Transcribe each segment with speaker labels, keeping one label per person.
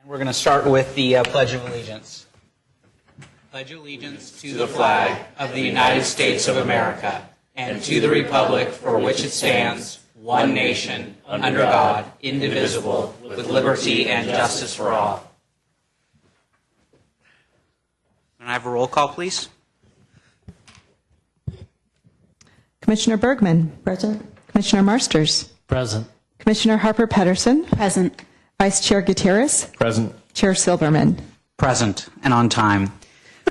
Speaker 1: We're going to start with the Pledge of Allegiance. Pledge allegiance to the flag of the United States of America and to the republic for which it stands, one nation, under God, indivisible, with liberty and justice for all. Can I have a roll call, please?
Speaker 2: Commissioner Bergman.
Speaker 3: Present.
Speaker 2: Commissioner Marsters.
Speaker 4: Present.
Speaker 2: Commissioner Harper Pedersen.
Speaker 3: Present.
Speaker 2: Vice Chair Gutierrez.
Speaker 4: Present.
Speaker 2: Chair Silberman.
Speaker 1: Present and on time.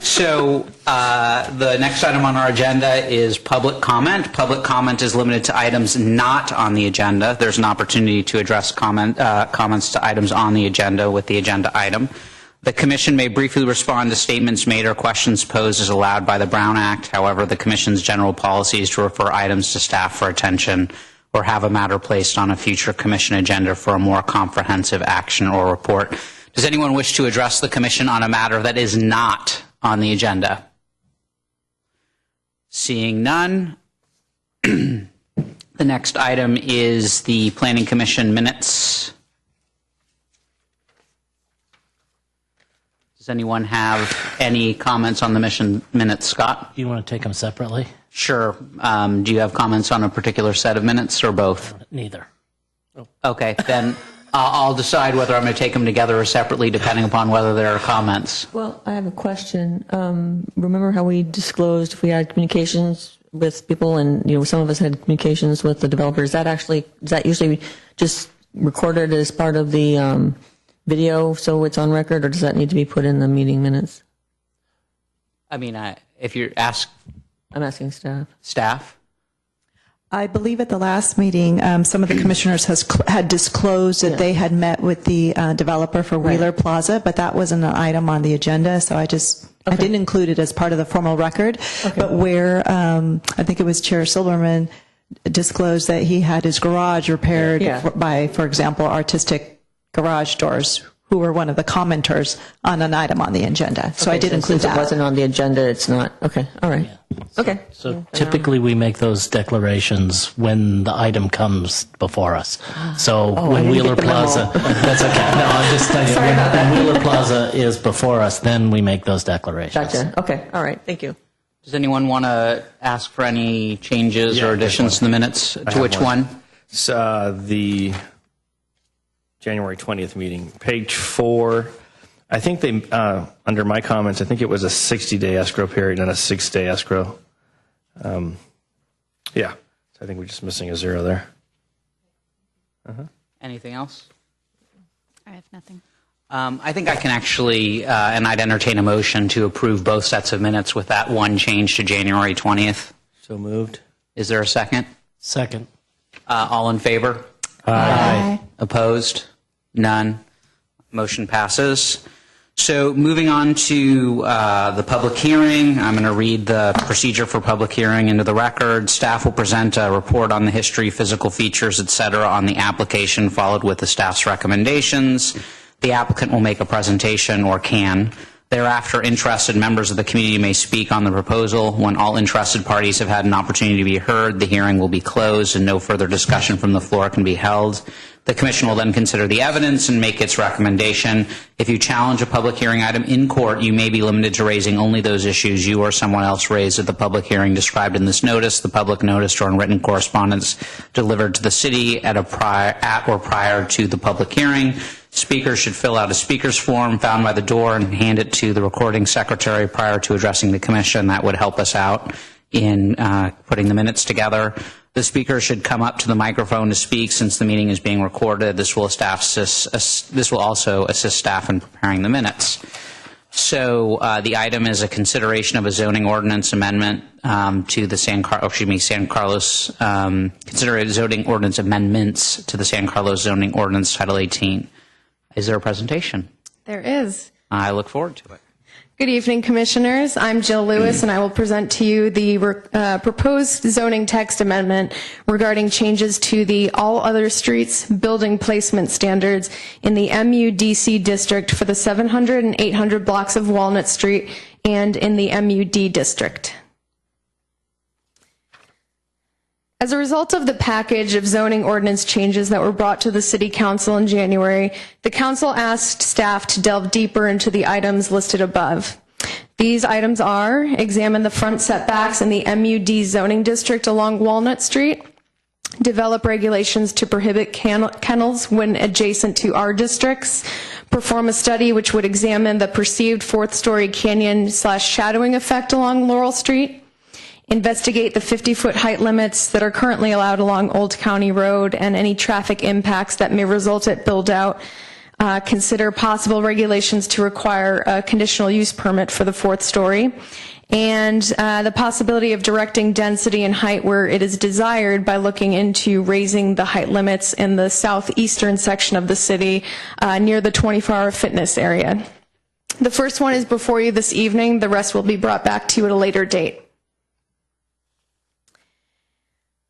Speaker 1: So the next item on our agenda is public comment. Public comment is limited to items not on the agenda. There's an opportunity to address comments to items on the agenda with the agenda item. The Commission may briefly respond to statements made or questions posed as allowed by the Brown Act. However, the Commission's general policy is to refer items to staff for attention or have a matter placed on a future Commission agenda for a more comprehensive action or report. Does anyone wish to address the Commission on a matter that is not on the agenda? Seeing none, the next item is the Planning Commission minutes. Does anyone have any comments on the mission minutes, Scott?
Speaker 4: You want to take them separately?
Speaker 1: Sure. Do you have comments on a particular set of minutes or both?
Speaker 4: Neither.
Speaker 1: Okay, then I'll decide whether I'm going to take them together or separately depending upon whether there are comments.
Speaker 3: Well, I have a question. Remember how we disclosed if we had communications with people, and some of us had communications with the developers? Is that usually just recorded as part of the video, so it's on record, or does that need to be put in the meeting minutes?
Speaker 1: I mean, if you ask
Speaker 3: I'm asking staff.
Speaker 1: staff.
Speaker 2: I believe at the last meeting, some of the commissioners had disclosed that they had met with the developer for Wheeler Plaza, but that wasn't an item on the agenda, so I didn't include it as part of the formal record.
Speaker 3: Okay.
Speaker 2: But where I think it was Chair Silberman disclosed that he had his garage repaired by, for example, Artistic Garage Doors, who were one of the commenters on an item on the agenda. So I did include
Speaker 3: Since
Speaker 2: that.
Speaker 3: it wasn't on the agenda, it's not. Okay, all right. Okay.
Speaker 4: So typically we make those declarations when the item comes before us. So
Speaker 3: I
Speaker 4: when
Speaker 3: didn't
Speaker 4: Wheeler
Speaker 3: get the memo.
Speaker 4: Plaza, that's okay. No, I'm just telling you, when Wheeler Plaza is before us, then we make those declarations.
Speaker 3: Gotcha. Okay, all right. Thank you.
Speaker 1: Does anyone want to ask for any changes or additions to the minutes? To which one?
Speaker 5: The January 20th meeting, page 4. I think they, under my comments, I think it was a 60-day escrow period and a 6-day escrow. So I think we're just missing a 0 there.
Speaker 1: Anything else?
Speaker 6: I have nothing.
Speaker 1: I think I can actually, and I'd entertain a motion to approve both sets of minutes with that one change to January 20th.
Speaker 5: So moved.
Speaker 1: Is there a second?
Speaker 4: Second.
Speaker 1: All in favor?
Speaker 4: Aye.
Speaker 1: Opposed? None. Motion passes. So moving on to the public hearing, I'm going to read the procedure for public hearing into the record. Staff will present a report on the history, physical features, et cetera, on the application, followed with the staff's recommendations. The applicant will make a presentation, or can. Thereafter, interested members of the community may speak on the proposal. When all interested parties have had an opportunity to be heard, the hearing will be closed and no further discussion from the floor can be held. The Commission will then consider the evidence and make its recommendation. If you challenge a public hearing item in court, you may be limited to raising only those issues you or someone else raised at the public hearing described in this notice, the public notice, or in written correspondence delivered to the city at or prior to the public hearing. Speakers should fill out a speaker's form found by the door and hand it to the recording secretary prior to addressing the Commission. That would help us out in putting the minutes together. The speaker should come up to the microphone to speak since the meeting is being recorded. This will also assist staff in preparing the minutes. So the item is a consideration of a zoning ordinance amendment to the San Carlos, consider zoning ordinance amendments to the San Carlos zoning ordinance Title 18. Is there a presentation?
Speaker 6: There is.
Speaker 1: I look forward to it.
Speaker 6: Good evening, Commissioners. I'm Jill Lewis, and I will present to you the proposed zoning text amendment regarding changes to the All Other Streets building placement standards in the MUDC district for the 700 and 800 blocks of Walnut Street and in the MUD district. As a result of the package of zoning ordinance changes that were brought to the City Council in January, the Council asked staff to delve deeper into the items listed above. These items are: examine the front setbacks in the MUD zoning district along Walnut Street, develop regulations to prohibit kennels when adjacent to R districts, perform a study which would examine the perceived fourth-story canyon/shadowing effect along Laurel Street, investigate the 50-foot height limits that are currently allowed along Old County Road and any traffic impacts that may result at build-out, consider possible regulations to require a conditional use permit for the fourth story, and the possibility of directing density and height where it is desired by looking into raising the height limits in the southeastern section of the city near the 24-hour fitness area. The first one is before you this evening. The rest will be brought back to you at a later date.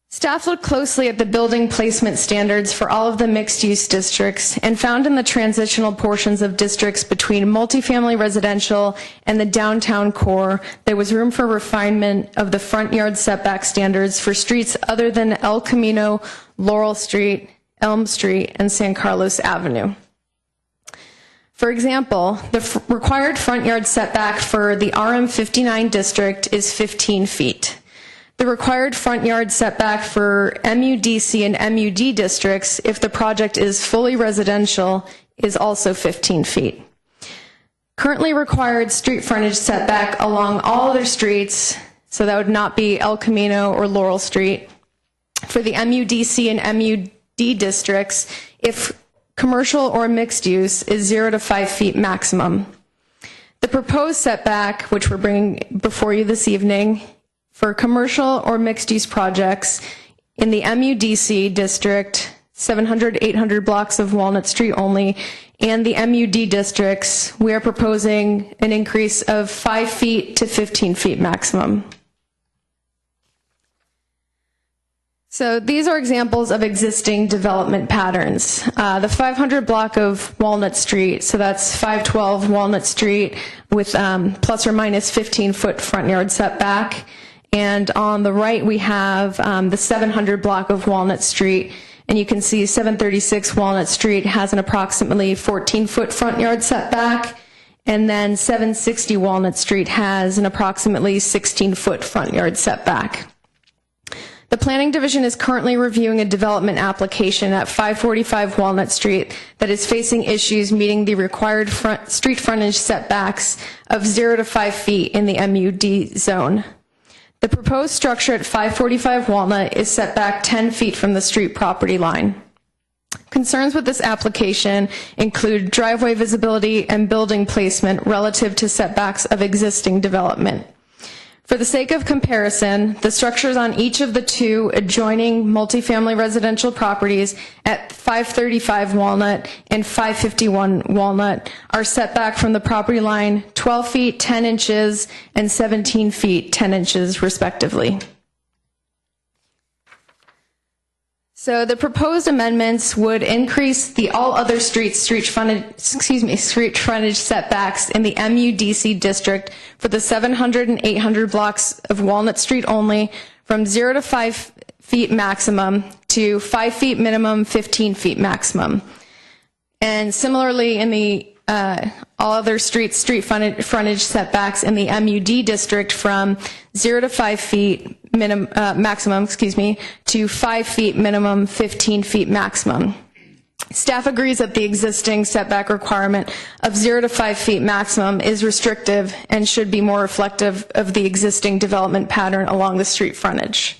Speaker 6: Staff looked closely at the building placement standards for all of the mixed-use districts and found in the transitional portions of districts between multifamily residential and the downtown core there was room for refinement of the front yard setback standards for streets other than El Camino, Laurel Street, Elm Street, and San Carlos Avenue. For example, the required front yard setback for the RM59 district is 15 feet. The required front yard setback for MUDC and MUD districts, if the project is fully residential, is also 15 feet. Currently required street frontage setback along all other streets, so that would not be El Camino or Laurel Street, for the MUDC and MUD districts, if commercial or mixed use, is 0 to 5 feet maximum. The proposed setback, which we're bringing before you this evening, for commercial or mixed-use projects in the MUDC district, 700, 800 blocks of Walnut Street only, and the MUD districts, we are proposing an increase of 5 feet to 15 feet maximum. So these are examples of existing development patterns. The 500 block of Walnut Street, so that's 512 Walnut Street with plus or minus 15-foot front yard setback. And on the right, we have the 700 block of Walnut Street. And you can see 736 Walnut Street has an approximately 14-foot front yard setback. And then 760 Walnut Street has an approximately 16-foot front yard setback. The Planning Division is currently reviewing a development application at 545 Walnut Street that is facing issues meeting the required street frontage setbacks of 0 to 5 feet in the MUD zone. The proposed structure at 545 Walnut is set back 10 feet from the street property line. Concerns with this application include driveway visibility and building placement relative to setbacks of existing development. For the sake of comparison, the structures on each of the two adjoining multifamily residential properties at 535 Walnut and 551 Walnut are set back from the property line 12 feet 10 inches and 17 feet 10 inches respectively. So the proposed amendments would increase the all other street frontage setbacks in the MUDC district for the 700 and 800 blocks of Walnut Street only from 0 to 5 feet maximum to 5 feet minimum, 15 feet maximum. And similarly in the all other street frontage setbacks in the MUD district from 0 to 5 feet maximum, to 5 feet minimum, 15 feet maximum. Staff agrees that the existing setback requirement of 0 to 5 feet maximum is restrictive and should be more reflective of the existing development pattern along the street frontage.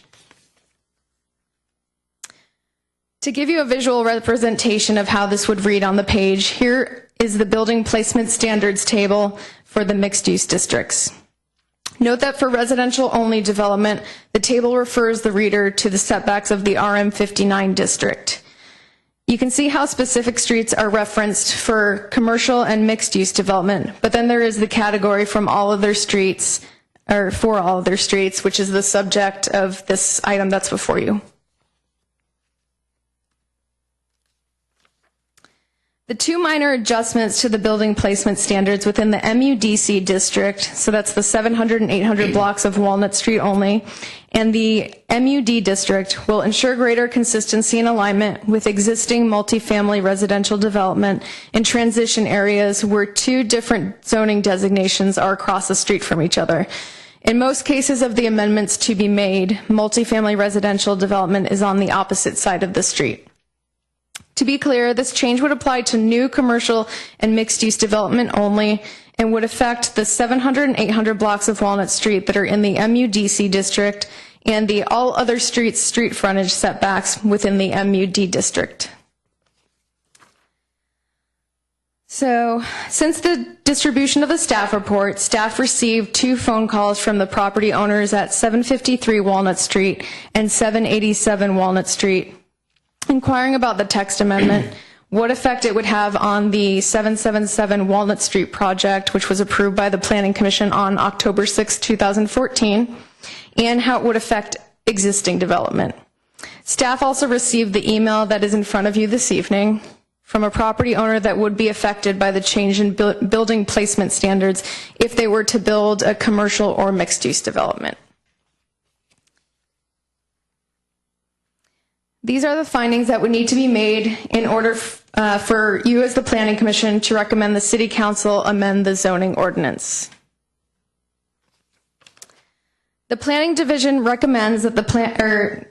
Speaker 6: To give you a visual representation of how this would read on the page, here is the building placement standards table for the mixed-use districts. Note that for residential only development, the table refers the reader to the setbacks of the RM59 district. You can see how specific streets are referenced for commercial and mixed-use development, but then there is the category from all other streets, or for all other streets, which is the subject of this item that's before you. The two minor adjustments to the building placement standards within the MUDC district, so that's the 700 and 800 blocks of Walnut Street only, and the MUD district will ensure greater consistency and alignment with existing multifamily residential development in transition areas where two different zoning designations are across the street from each other. In most cases of the amendments to be made, multifamily residential development is on the opposite side of the street. To be clear, this change would apply to new commercial and mixed-use development only and would affect the 700 and 800 blocks of Walnut Street that are in the MUDC district and the all other streets street frontage setbacks within the MUD district. So, since the distribution of the staff report, staff received 2 phone calls from the property owners at 753 Walnut Street and 787 Walnut Street, inquiring about the text amendment, what effect it would have on the 777 Walnut Street project, which was approved by the Planning Commission on October 6, 2014, and how it would affect existing development. Staff also received the email that is in front of you this evening from a property owner that would be affected by the change in building placement standards if they were to build a commercial or mixed-use development. These are the findings that would need to be made in order for you as the Planning Commission to recommend the City Council amend the zoning ordinance. The Planning Division recommends that the Planning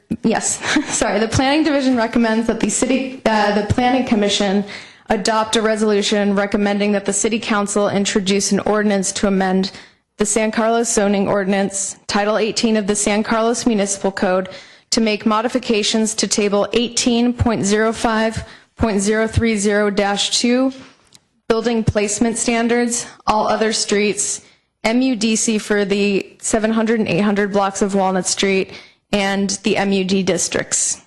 Speaker 6: Division recommends that the Planning Commission adopt a resolution recommending that the City Council introduce an ordinance to amend the San Carlos zoning ordinance, Title 18 of the San Carlos Municipal Code, to make modifications to Table 18.05.030-2, Building Placement Standards, All Other Streets, MUDC for the 700 and 800 blocks of Walnut Street, and the MUD districts.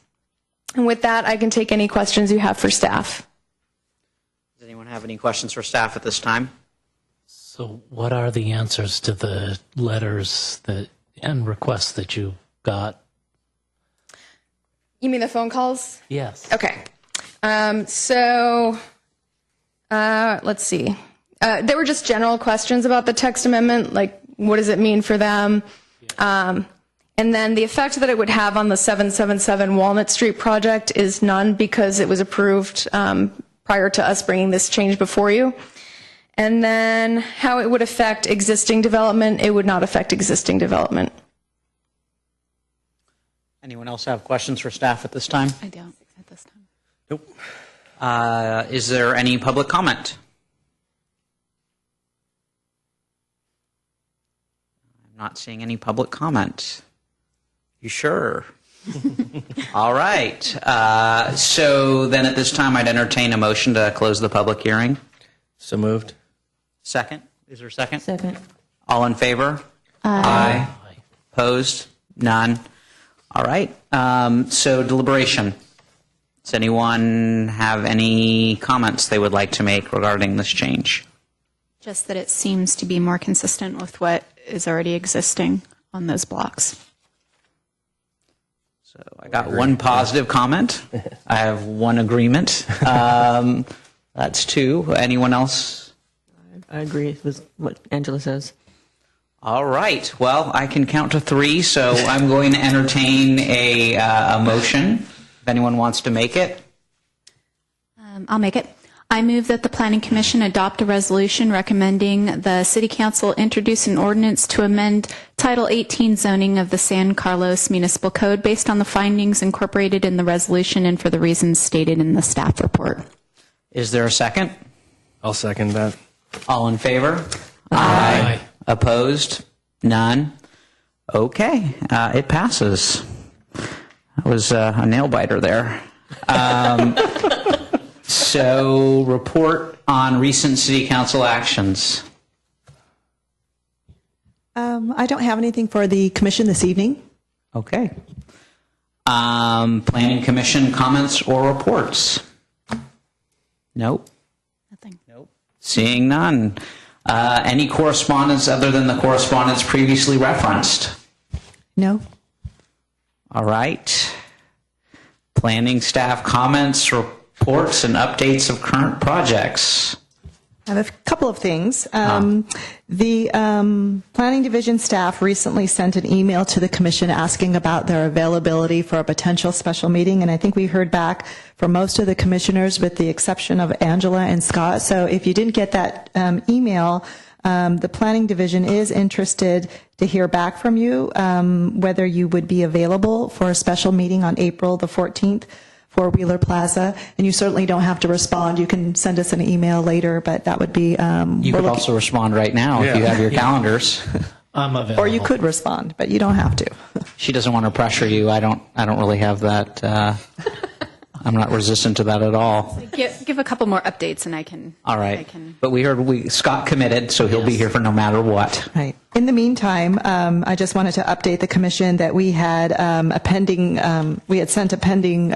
Speaker 6: And with that, I can take any questions you have for staff.
Speaker 1: Does anyone have any questions for staff at this time?
Speaker 4: So what are the answers to the letters and requests that you got?
Speaker 6: You mean the phone calls?
Speaker 4: Yes.
Speaker 6: Okay. Let's see. There were just general questions about the text amendment, like what does it mean for them? And then the effect that it would have on the 777 Walnut Street project is none because it was approved prior to us bringing this change before you. And then how it would affect existing development, it would not affect existing development.
Speaker 1: Anyone else have questions for staff at this time?
Speaker 7: I don't at this time.
Speaker 5: Nope.
Speaker 1: Is there any public comment? I'm not seeing any public comment. You sure? All right. So then at this time, I'd entertain a motion to close the public hearing.
Speaker 5: So moved.
Speaker 1: Second? Is there a second?
Speaker 3: Second.
Speaker 1: All in favor? Aye. Opposed? None. All right. So deliberation. Does anyone have any comments they would like to make regarding this change?
Speaker 7: Just that it seems to be more consistent with what is already existing on those blocks.
Speaker 1: So I got one positive comment. I have one agreement. That's 2. Anyone else?
Speaker 3: I agree with what Angela says.
Speaker 1: All right. Well, I can count to 3, so I'm going to entertain a motion if anyone wants to make it.
Speaker 7: I'll make it. I move that the Planning Commission adopt a resolution recommending the City Council introduce an ordinance to amend Title 18 zoning of the San Carlos Municipal Code based on the findings incorporated in the resolution and for the reasons stated in the staff report.
Speaker 1: Is there a second?
Speaker 5: I'll second that.
Speaker 1: All in favor? Aye. Opposed? None? Okay. It passes. That was a nail-biter there. So, report on recent City Council actions.
Speaker 2: I don't have anything for the commission this evening.
Speaker 1: Okay. Planning Commission comments or reports? Nope.
Speaker 7: Nothing.
Speaker 1: Nope. Seeing none. Any correspondence other than the correspondence previously referenced?
Speaker 2: No?
Speaker 1: All right. Planning staff comments, reports, reports and updates of current projects.
Speaker 2: I have a couple of things. The Planning Division staff recently sent an email to the commission asking about their availability for a potential special meeting, and I think we heard back from most of the commissioners with the exception of Angela and Scott. So if you didn't get that email, the Planning Division is interested to hear back from you whether you would be available for a special meeting on April the 14th for Wheeler Plaza, and you certainly don't have to respond. You can send us an email later, but that would be...
Speaker 1: You could also respond right now if you have your calendars.
Speaker 4: I'm available.
Speaker 2: Or you could respond, but you don't have to.
Speaker 1: She doesn't want to pressure you. I don't really have that. I'm not resistant to that at all.
Speaker 7: Give a couple more updates and I can.
Speaker 1: All right. But we heard Scott committed, so he'll be here for no matter what.
Speaker 2: Right. In the meantime, I just wanted to update the commission that we had a pending, we had sent a pending,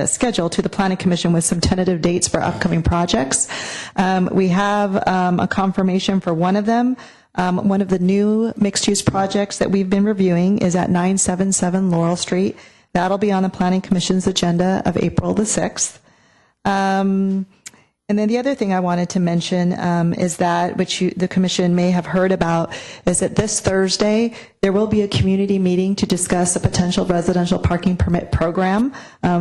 Speaker 2: schedule to the Planning Commission with some tentative dates for upcoming projects. We have a confirmation for one of them. One of the new mixed-use projects that we've been reviewing is at 977 Laurel Street. That'll be on the Planning Commission's agenda of April the 6th. And then the other thing I wanted to mention is that, which the Commission may have heard about, is that this Thursday there will be a community meeting to discuss a potential residential parking permit program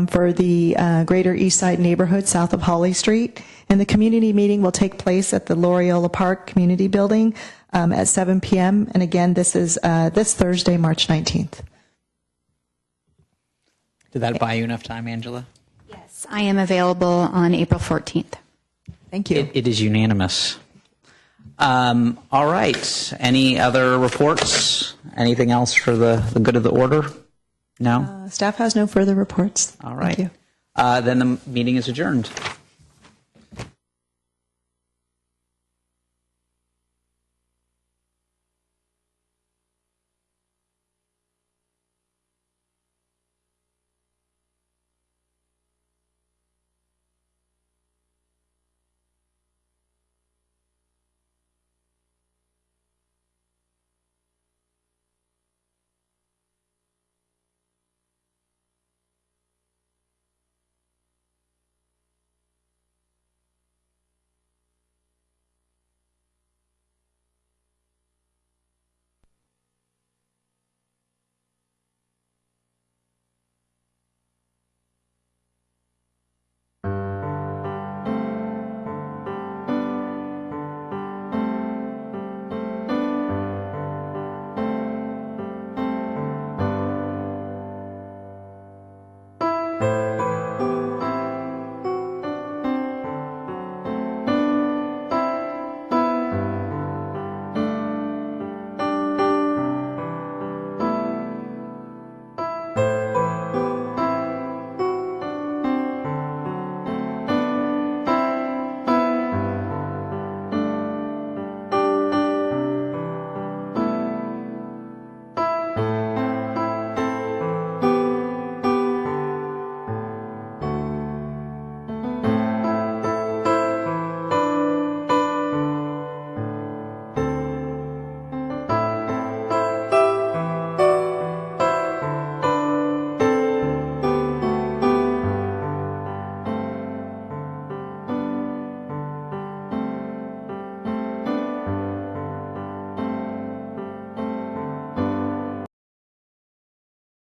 Speaker 2: for the Greater East Side neighborhood south of Holly Street. And the community meeting will take place at the Loreola Park Community Building at 7 p.m. And again, this is this Thursday, March 19th.
Speaker 1: Did that buy you enough time, Angela?
Speaker 7: Yes, I am available on April 14th.
Speaker 2: Thank you.
Speaker 1: It is unanimous. All right. Any other reports? Anything else for the good of the order? No?
Speaker 2: Staff has no further reports.
Speaker 1: All right.
Speaker 2: Thank you.
Speaker 1: Then the meeting is adjourned.